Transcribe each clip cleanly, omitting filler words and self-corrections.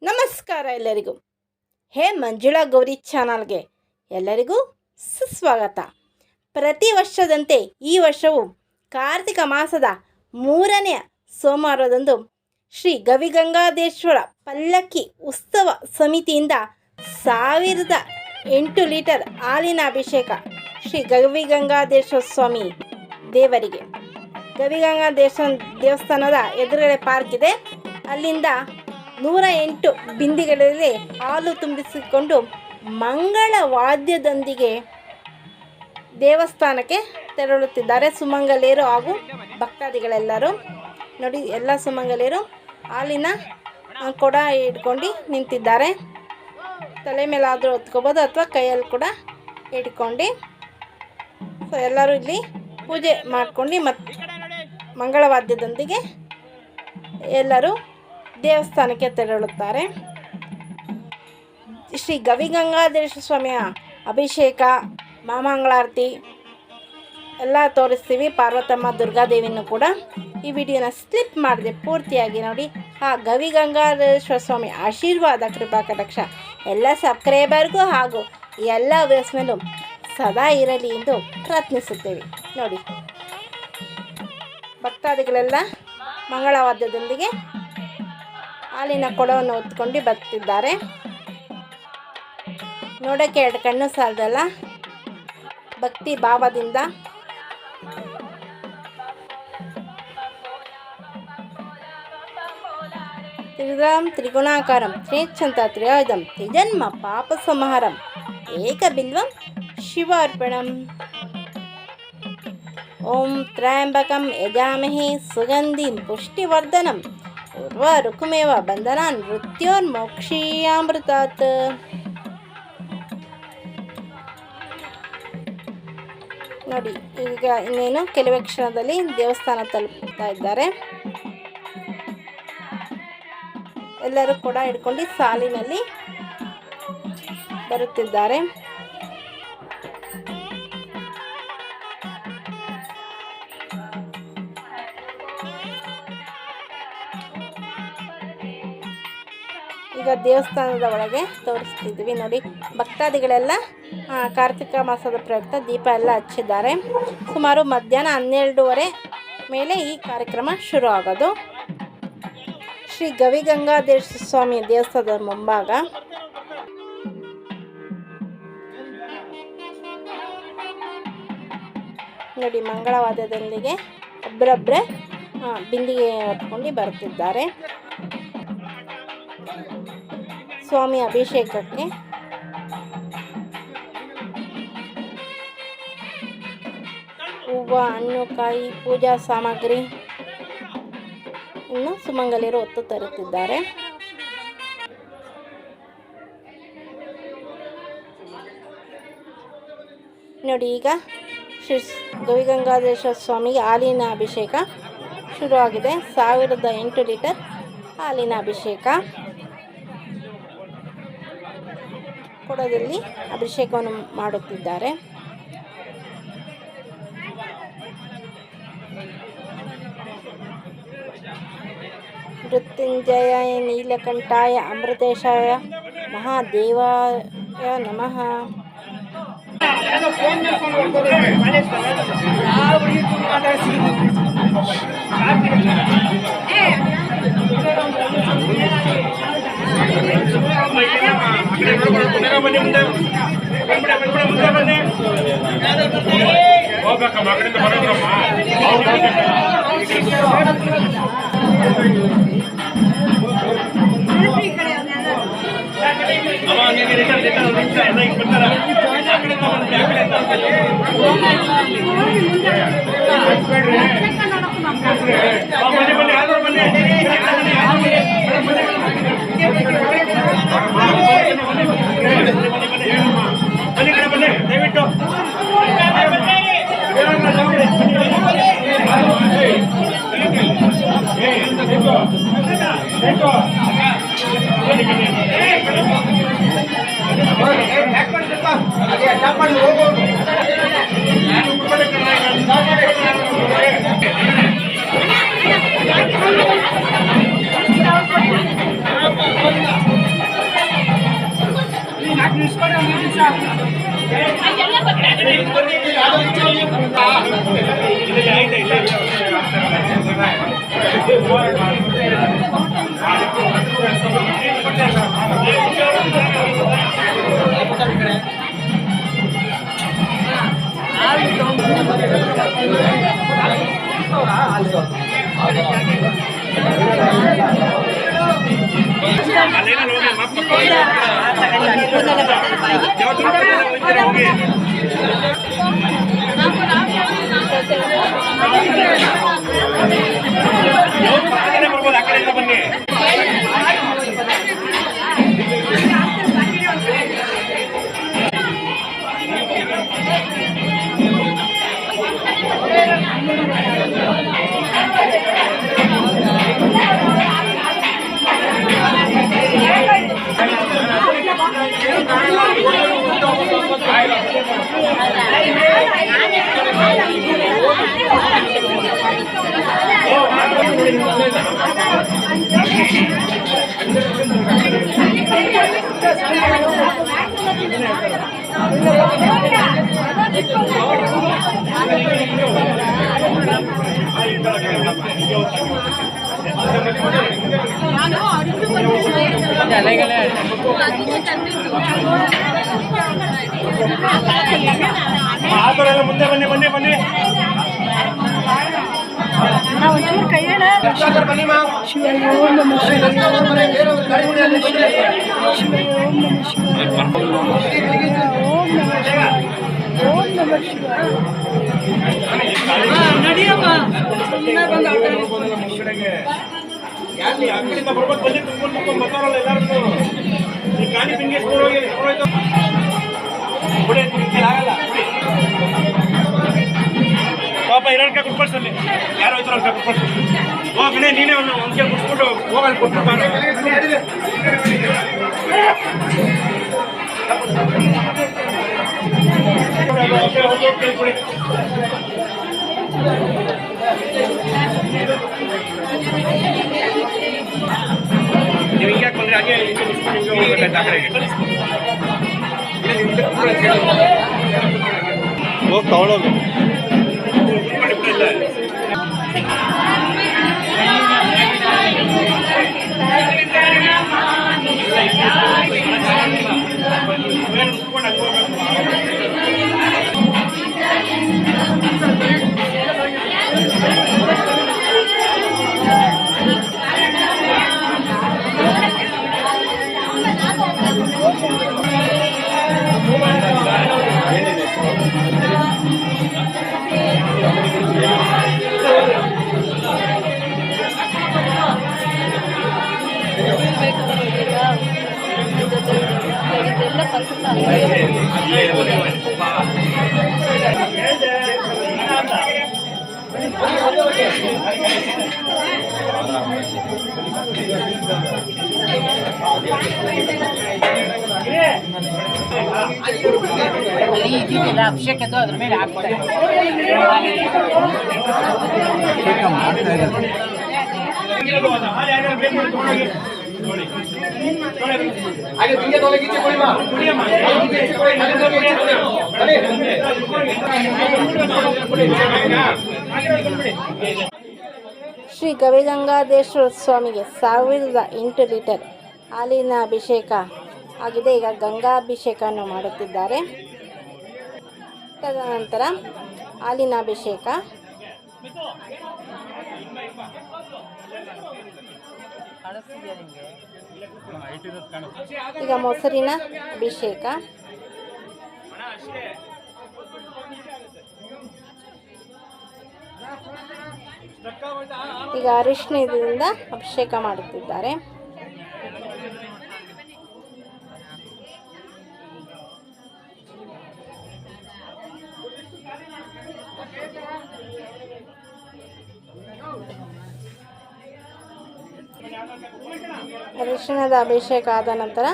ನಮಸ್ಕಾರ ಎಲ್ಲರಿಗೂ. ಹೇ ಮಂಜುಳಾ ಗೌರಿ ಚಾನಲ್ಗೆ ಎಲ್ಲರಿಗೂ ಸುಸ್ವಾಗತ. ಪ್ರತಿ ವರ್ಷದಂತೆ ಈ ವರ್ಷವೂ ಕಾರ್ತಿಕ ಮಾಸದ 3ನೇ ಸೋಮವಾರದಂದು ಶ್ರೀ ಗವಿಗಂಗಾಧರೇಶ್ವರ ಪಲ್ಲಕ್ಕಿ ಉತ್ಸವ ಸಮಿತಿಯಿಂದ 1008 ಲೀಟರ್ ಹಾಲಿನ ಅಭಿಷೇಕ ಶ್ರೀ ಗವಿಗಂಗಾಧರೇಶ್ವರ ಸ್ವಾಮಿ ದೇವರಿಗೆ. ಗವಿಗಂಗಾಧರೇಶ್ವರ ದೇವಸ್ಥಾನದ ಎದುರುಗಡೆ ಪಾರ್ಕ್ ಇದೆ. ಅಲ್ಲಿಂದ 108 ಬಿಂದಿಗೆಗಳಲ್ಲಿ ಹಾಲು ತುಂಬಿಸಿಕೊಂಡು ಮಂಗಳ ವಾದ್ಯದೊಂದಿಗೆ ದೇವಸ್ಥಾನಕ್ಕೆ ತೆರಳುತ್ತಿದ್ದಾರೆ ಸುಮಂಗಲಿಯರು ಹಾಗೂ ಭಕ್ತಾದಿಗಳೆಲ್ಲರೂ. ನೋಡಿ, ಎಲ್ಲ ಸುಮಂಗಲಿಯರು ಹಾಲಿನ ಕೊಡ ಇಟ್ಕೊಂಡು ನಿಂತಿದ್ದಾರೆ. ತಲೆ ಮೇಲಾದರೂ ಹೊತ್ಕೋಬೋದು ಅಥವಾ ಕೈಯಲ್ಲಿ ಕೂಡ ಇಟ್ಕೊಂಡು. ಸೊ ಎಲ್ಲರೂ ಇಲ್ಲಿ ಪೂಜೆ ಮಾಡ್ಕೊಂಡು ಮತ್ತು ಮಂಗಳವಾದ್ಯದೊಂದಿಗೆ ಎಲ್ಲರೂ ದೇವಸ್ಥಾನಕ್ಕೆ ತೆರಳುತ್ತಾರೆ. ಶ್ರೀ ಗವಿಗಂಗಾಧರೇಶ್ವರ ಸ್ವಾಮಿಯ ಅಭಿಷೇಕ, ಮಹಾಮಂಗಳಾರತಿ ಎಲ್ಲ ತೋರಿಸ್ತೀವಿ. ಪಾರ್ವತಮ್ಮ, ದುರ್ಗಾದೇವಿನೂ ಕೂಡ. ಈ ವಿಡಿಯೋನ ಸ್ಕಿಪ್ ಮಾಡಿದೆ ಪೂರ್ತಿಯಾಗಿ ನೋಡಿ. ಆ ಗವಿಗಂಗಾಧರೇಶ್ವರ ಸ್ವಾಮಿ ಆಶೀರ್ವಾದ, ಕೃಪಾ ಕಟಾಕ್ಷ ಎಲ್ಲ ಸಬ್ಸ್ಕ್ರೈಬರ್ಗೂ ಹಾಗೂ ಎಲ್ಲ ವ್ಯೂಸ್ ಮೇಲೂ ಸದಾ ಇರಲಿ ಎಂದು ಪ್ರಾರ್ಥಿಸುತ್ತೇವೆ. ನೋಡಿ, ಭಕ್ತಾದಿಗಳೆಲ್ಲ ಮಂಗಳವಾದ್ಯದೊಂದಿಗೆ ಹಾಲಿನ ಕೊಡವನ್ನು ಹೊತ್ಕೊಂಡು ಬರ್ತಿದ್ದಾರೆ. ನೋಡೋಕ್ಕೆ 2 ಕಣ್ಣು ಸಾಲದಲ್ಲ, ಭಕ್ತಿ ಭಾವದಿಂದ ತ್ರಿಗುಣಾಕಾರಂ ತ್ರಿಚಂತ ತ್ರಯೋದಂ ತ್ರಿಜನ್ಮ ಪಾಪ ಸಂಹಾರಂ ಏಕಬಿಲ್ವಂ ಶಿವಾರ್ಪಣಂ. ಓಂ ತ್ರಯಂಬಕಂ ಯಜಾಮಹೇ ಸುಗಂಧಿಂ ಪುಷ್ಟಿವರ್ಧನಂ ಉರ್ವಾರುಕಮೇವ ಬಂಧನಾನ್ ಮೃತ್ಯೋರ್ಮೋಕ್ಷೀಯಾಮೃತಾತ್. ನೋಡಿ, ಈಗ ಇನ್ನೇನು ಕೆಲವೇ ಕ್ಷಣದಲ್ಲಿ ದೇವಸ್ಥಾನ ತಲುಪ್ತಾ ಇದ್ದಾರೆ. ಎಲ್ಲರೂ ಕೂಡ ಹಿಡ್ಕೊಂಡು ಸಾಲಿನಲ್ಲಿ ಬರುತ್ತಿದ್ದಾರೆ. ಈಗ ದೇವಸ್ಥಾನದ ಒಳಗೆ ತೋರಿಸ್ತಿದ್ವಿ. ನೋಡಿ, ಭಕ್ತಾದಿಗಳೆಲ್ಲ ಕಾರ್ತಿಕ ಮಾಸದ ಪ್ರಯುಕ್ತ ದೀಪ ಎಲ್ಲ ಹಚ್ಚಿದ್ದಾರೆ. ಸುಮಾರು ಮಧ್ಯಾಹ್ನ 12:30 ಮೇಲೆ ಈ ಕಾರ್ಯಕ್ರಮ ಶುರು ಆಗೋದು. ಶ್ರೀ ಗವಿಗಂಗಾಧರೇಶ್ವರ ಸ್ವಾಮಿ ದೇವಸ್ಥಾನದ ಮುಂಭಾಗ ನೋಡಿ, ಮಂಗಳವಾದ್ಯದೊಂದಿಗೆ ಒಬ್ಬರೊಬ್ಬರೇ ಬಿಂದಿಗೆ ಹೊತ್ಕೊಂಡು ಬರುತ್ತಿದ್ದಾರೆ. ಸ್ವಾಮಿ ಅಭಿಷೇಕಕ್ಕೆ ಹೂವು, ಹಣ್ಣು, ಕಾಯಿ, ಪೂಜಾ ಸಾಮಗ್ರಿ ಇನ್ನು ಸುಮಂಗಲಿಯರು ಹೊತ್ತು ತರುತ್ತಿದ್ದಾರೆ. ನೋಡಿ, ಈಗ ಶ್ರೀ ಗವಿಗಂಗಾಧರೇಶ್ವರ ಸ್ವಾಮಿಗೆ ಹಾಲಿನ ಅಭಿಷೇಕ ಶುರುವಾಗಿದೆ. 1008 ಲೀಟರ್ ಹಾಲಿನ ಅಭಿಷೇಕ ಕೊಡದಲ್ಲಿ ಅಭಿಷೇಕವನ್ನು ಮಾಡುತ್ತಿದ್ದಾರೆ. ಮೃತ್ಯುಂಜಯ ನೀಲಕಂಠಾಯ ಅಮೃತೇಶಾಯ ಮಹಾದೇವಾಯ ನಮಃ. ಬನ್ನಿ. ಆತರೆಲ್ಲ ಮುಂದೆ ಬನ್ನಿ ಬನ್ನಿ ಬನ್ನಿ. ಒಂಚೂರು ಕೈ ಹೇಳ. ಶಿವಯ್ಯ ಓಂ ನಮಃ ಶಿವಾಯ. ಶಿವಯ್ಯ ಓಂ ನಮಃ ಶಿವಾಯ. ಓಂ ನಮಃ ಶಿವಾಯ. ಓಂ ನಮಃ ಶಿವಾಯ. ನಡಿಯಮ್ಮ. ಯಾಕೆ ಆ ಕಡೆಯಿಂದ ಬರ್ಬೋದು ಬನ್ನಿ. ತುಂಬ್ಕೊಂಡು ಬರ್ತಾರಲ್ಲ ಎಲ್ಲರೂ. ಈ ಗಾಡಿ ಪಿಂಗೆ ಆಗಲ್ಲ ಪಾಪ ಇರೋರ್ಕ ಕುಟ್ಕೊಳ್ಸಲ್ಲಿ ಯಾರು ಹೋಯ್ತಾರ ಅವ್ರ ಕುಟ್ಕೊಳ್ಸಿ. ಹೋಗಣೆ ನೀನೇ ಒಂದ್ಕೆ ಕುಟ್ಬಿಟ್ಟು ಹೋಗಲ್ಲಿ ಕೊಟ್ಬಿಟ್ಟು ನೀವು ಹಿಂಗೆ ಬಂದ್ರೆ ಹಾಗೆ ಹಿಂಗೆ ಹೋಗ್ಬೇಕಾಯ್ತು ಆ ಕಡೆಗೆ ಹೋಗಿ ತಗೊಳ್ಳೋದು. ಇದೆಯಲ್ಲ ಅಭಿಷೇಕ ಅದು ಅದ್ರ ಮೇಲೆ ಹಾಕ್ತಾರೆ. ಶ್ರೀ ಗವಿಗಂಗಾಧರೇಶ್ವರ ಸ್ವಾಮಿಗೆ 1008 ಲೀಟರ್ ಹಾಲಿನ ಅಭಿಷೇಕ ಆಗಿದೆ. ಈಗ ಗಂಗಾಭಿಷೇಕವನ್ನು ಮಾಡುತ್ತಿದ್ದಾರೆ. ತದನಂತರ ಹಾಲಿನ ಅಭಿಷೇಕ, ಈಗ ಮೊಸರಿನ ಅಭಿಷೇಕ, ಈಗ ಅರಿಶಿಣದಿಂದ ಅಭಿಷೇಕ ಮಾಡುತ್ತಿದ್ದಾರೆ. ಅರಿಶಿಣದ ಅಭಿಷೇಕ ಆದ ನಂತರ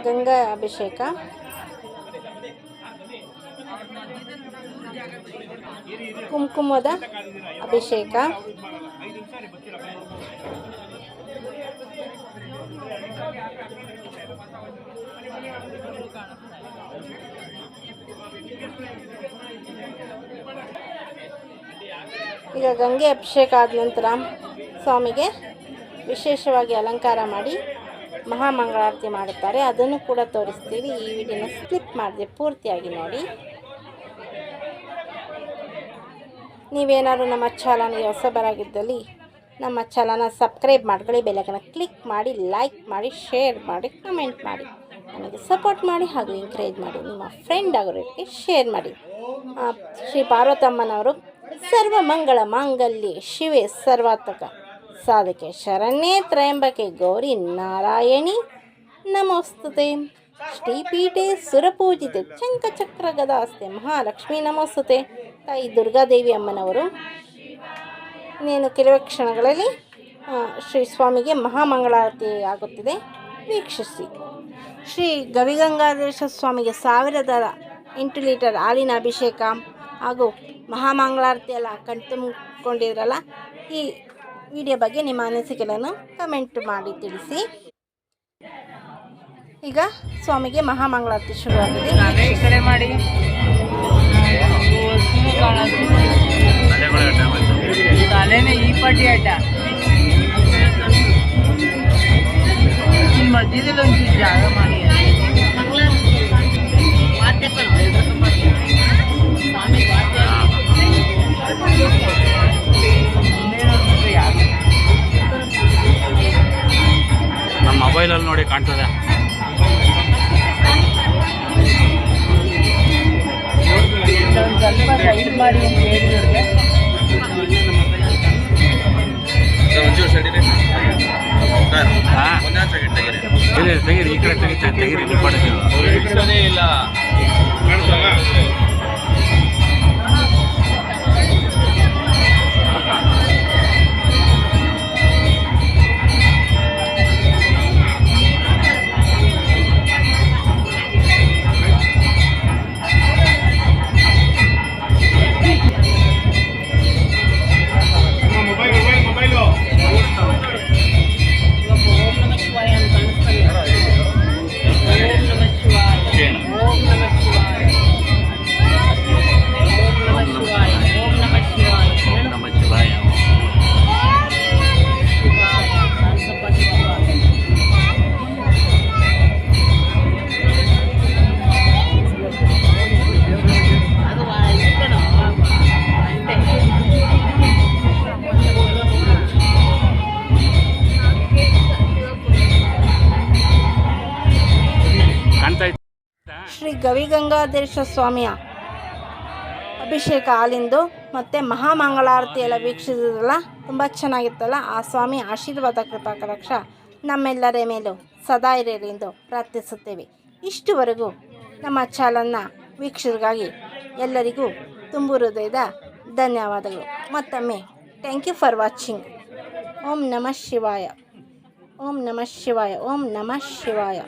ಗಂಗಾ ಅಭಿಷೇಕ, ಕುಂಕುಮದ ಅಭಿಷೇಕ, ಈಗ ಗಂಗೆ ಅಭಿಷೇಕ ಆದ ನಂತರ ಸ್ವಾಮಿಗೆ ವಿಶೇಷವಾಗಿ ಅಲಂಕಾರ ಮಾಡಿ ಮಹಾಮಂಗಳಾರತಿ ಮಾಡುತ್ತಾರೆ. ಅದನ್ನು ಕೂಡ ತೋರಿಸ್ತೀವಿ. ಈ ವಿಡಿಯೋನ ಸ್ಕಿಪ್ ಮಾಡಿದೆ ಪೂರ್ತಿಯಾಗಿ ನೋಡಿ. ನೀವೇನಾದ್ರು ನಮ್ಮ ಚಾನಲ್ಗೆ ಹೊಸಬರಾಗಿದ್ದಲ್ಲಿ ನಮ್ಮ ಚಾನಲ್ನ ಸಬ್ಸ್ಕ್ರೈಬ್ ಮಾಡ್ಕೊಳ್ಳಿ, ಬೆಲ್ಲೈಕನ್ನ ಕ್ಲಿಕ್ ಮಾಡಿ, ಲೈಕ್ ಮಾಡಿ, ಶೇರ್ ಮಾಡಿ, ಕಮೆಂಟ್ ಮಾಡಿ, ನನಗೆ ಸಪೋರ್ಟ್ ಮಾಡಿ ಹಾಗೂ ಎಂಕರೇಜ್ ಮಾಡಿ. ನಿಮ್ಮ ಫ್ರೆಂಡ್ ಆಗೋರಿಗೆ ಶೇರ್ ಮಾಡಿ. ಶ್ರೀ ಪಾರ್ವತಮ್ಮನವರು ಸರ್ವಮಂಗಳ ಮಾಂಗಲ್ಯೆ ಶಿವೆ ಸರ್ವಾತ್ಮಕ ಸಾಧಕೆ ಶರಣ್ಯೇ ತ್ರಯಂಬಕೆ ಗೌರಿ ನಾರಾಯಣಿ ನಮೋಸ್ತುತೆ. ಶ್ರೀಪೀಠೆ ಸುರಪೂಜಿತೆ ಚಂಕಚಕ್ರ ಗದಾಸ್ತೆ ಮಹಾಲಕ್ಷ್ಮೀ ನಮೋಸ್ತುತೆ. ತಾಯಿ ದುರ್ಗಾದೇವಿ ಅಮ್ಮನವರು ಇನ್ನೇನು ಕೆಲವೇ ಕ್ಷಣಗಳಲ್ಲಿ ಶ್ರೀ ಸ್ವಾಮಿಗೆ ಮಹಾಮಂಗಳಾರತಿ ಆಗುತ್ತಿದೆ, ವೀಕ್ಷಿಸಿ. ಶ್ರೀ ಗವಿಗಂಗಾಧರೇಶ್ವರ ಸ್ವಾಮಿಗೆ 1008 ಲೀಟರ್ ಹಾಲಿನ ಅಭಿಷೇಕ ಹಾಗೂ ಮಹಾಮಂಗಳಾರತಿ ಎಲ್ಲ ಕಣ್ತುಂಬಿಕೊಂಡಿದ್ರಲ್ಲ, ಈ ವಿಡಿಯೋ ಬಗ್ಗೆ ನಿಮ್ಮ ಅನಿಸಿಕೆಗಳನ್ನು ಕಮೆಂಟ್ ಮಾಡಿ ತಿಳಿಸಿ. ಈಗ ಸ್ವಾಮಿಗೆ ಮಹಾಮಂಗಳಾರತಿ ಶುರುವಾಗಿದೆ. ಈ ಕಡೆ ಮಾಡಿ ತಲೆನೇ ಈ ಪಟ್ಟಿ ಅಡ್ಡ ಈ ಮಧ್ಯದಲ್ಲಿ ಒಂದು ಜಾಗ ಮಾಡಿ ನಮ್ಮ ಮೊಬೈಲಲ್ಲಿ ನೋಡಿ ಕಾಣ್ತದೆ. ಸ್ವಲ್ಪ ಸೈಡ್ ಮಾಡಿ ಅಂತ ಹೇಳಿದ್ರೆ ತೆಗೀರಿ, ಈ ಕಡೆ ತೆಗೀರಿ ಇಲ್ಲ. ಶ್ರೀ ಗವಿಗಂಗಾಧರೇಶ್ವರ ಸ್ವಾಮಿಯ ಅಭಿಷೇಕ ಹಾಲಿಂದು ಮತ್ತು ಮಹಾಮಂಗಳಾರತಿ ಎಲ್ಲ ವೀಕ್ಷಿಸಿದ್ರಲ್ಲ, ತುಂಬ ಚೆನ್ನಾಗಿತ್ತಲ್ಲ. ಆ ಸ್ವಾಮಿ ಆಶೀರ್ವಾದ ಕೃಪಾ ಕಟಾಕ್ಷ ನಮ್ಮೆಲ್ಲರ ಮೇಲೂ ಸದಾ ಇರಲಿ ಎಂದು ಪ್ರಾರ್ಥಿಸುತ್ತೇವೆ. ಇಷ್ಟುವರೆಗೂ ನಮ್ಮ ಚಾನಲ್ನ ವೀಕ್ಷಕರಿಗಾಗಿ ಎಲ್ಲರಿಗೂ ತುಂಬು ಹೃದಯದ ಧನ್ಯವಾದಗಳು. ಮತ್ತೊಮ್ಮೆ ಥ್ಯಾಂಕ್ ಯು ಫಾರ್ ವಾಚಿಂಗ್. ಓಂ ನಮಃ ಶಿವಾಯ, ಓಂ ನಮಃ ಶಿವಾಯ, ಓಂ ನಮಃ ಶಿವಾಯ.